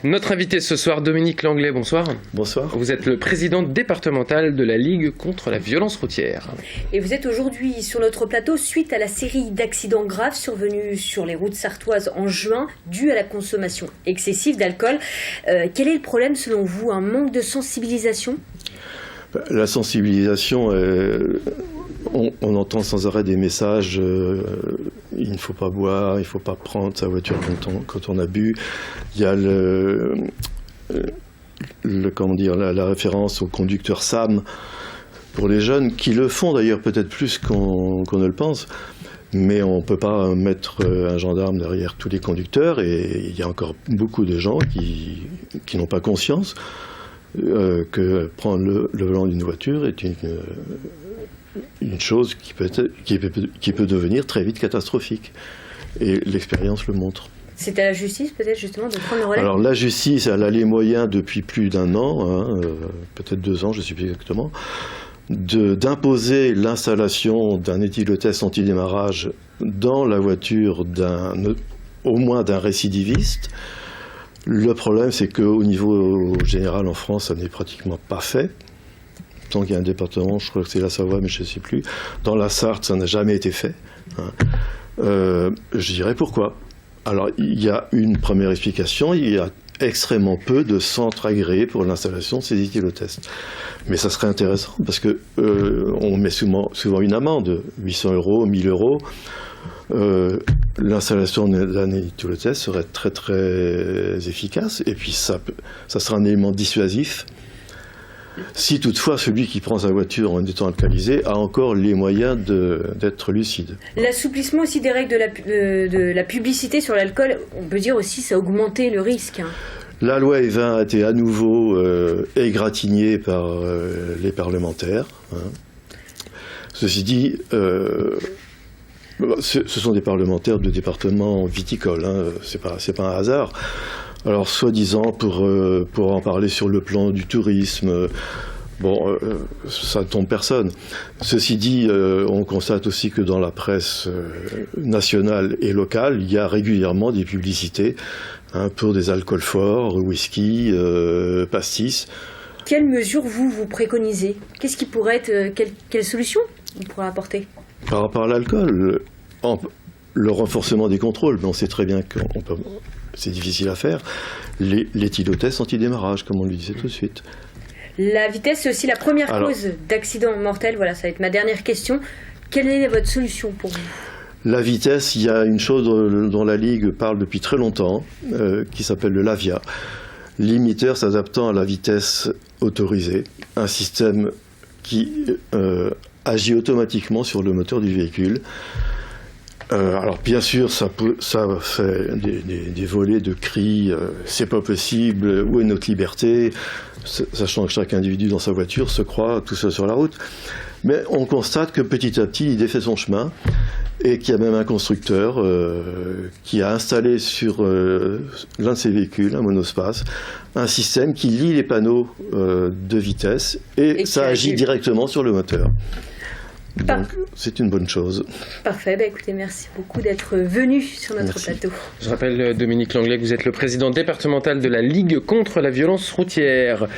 Notre invité ce soir, Dominique Langlais, bonsoir. Bonsoir. Vous êtes le président départemental de la Ligue contre la violence routière. Et vous êtes aujourd'hui sur notre plateau suite à la série d'accidents graves survenus sur les routes sartoises en juin, dus à la consommation excessive d'alcool. Quel est le problème selon vous? Un manque de sensibilisation? La sensibilisation, on entend sans arrêt des messages, il ne faut pas boire, il ne faut pas prendre sa voiture quand on a bu. Il y a la référence au conducteur SAM pour les jeunes, qui le font d'ailleurs peut-être plus qu'on ne le pense. Mais on ne peut pas mettre un gendarme derrière tous les conducteurs, et il y a encore beaucoup de gens qui n'ont pas conscience que prendre le volant d'une voiture est une chose qui peut devenir très vite catastrophique. Et l'expérience le montre. C'est à la justice peut-être justement de prendre le relais? Alors la justice, elle a les moyens depuis plus d'1 an, peut-être 2 ans, je ne sais plus exactement, d'imposer l'installation d'un éthylotest anti-démarrage dans la voiture au moins d'un récidiviste. Le problème, c'est qu'au niveau général en France, ça n'est pratiquement pas fait. Tant qu'il y a un département, je crois que c'est la Savoie, mais je ne sais plus. Dans la Sarthe, ça n'a jamais été fait. Je dirais pourquoi. Alors, il y a une première explication. Il y a extrêmement peu de centres agréés pour l'installation de ces éthylotests. Mais ça serait intéressant parce que on met souvent une amende, 800 €, 1000 €. L'installation d'un éthylotest serait très très efficace, et puis ça sera un élément dissuasif si toutefois celui qui prend sa voiture en étant alcoolisé a encore les moyens d'être lucide. L'assouplissement aussi des règles de la publicité sur l'alcool, on peut dire aussi ça a augmenté le risque. La loi E20 a été à nouveau égratignée par les parlementaires. Ceci dit, ce sont des parlementaires de départements viticoles, c'est pas un hasard. Alors, soi-disant, pour en parler sur le plan du tourisme, ça ne tombe personne. Ceci dit, on constate aussi que dans la presse nationale et locale, il y a régulièrement des publicités pour des alcools forts, whisky, pastis. Quelles mesures vous préconisez? Qu'est-ce qui pourrait être, quelle solution on pourrait apporter? Par rapport à l'alcool, le renforcement des contrôles, mais on sait très bien que c'est difficile à faire. L'éthylotest anti-démarrage, comme on le disait tout de suite. La vitesse, c'est aussi la première cause d'accident mortel. Voilà, ça va être ma dernière question. Quelle est votre solution pour vous? La vitesse, il y a une chose dont la Ligue parle depuis très longtemps, qui s'appelle le LAVIA. Limiteur s'adaptant à la vitesse autorisée. Un système qui agit automatiquement sur le moteur du véhicule. Alors bien sûr, ça fait des volées de cris, c'est pas possible, où est notre liberté, sachant que chaque individu dans sa voiture se croit tout seul sur la route. Mais on constate que petit à petit, il défait son chemin, et qu'il y a même un constructeur qui a installé sur l'un de ses véhicules, un monospace, un système qui lie les panneaux de vitesse, et ça agit directement sur le moteur. Donc, c'est une bonne chose. Parfait. Écoutez, merci beaucoup d'être venu sur notre plateau. Je rappelle, Dominique Langlais, que vous êtes le président départemental de la Ligue contre la violence routière.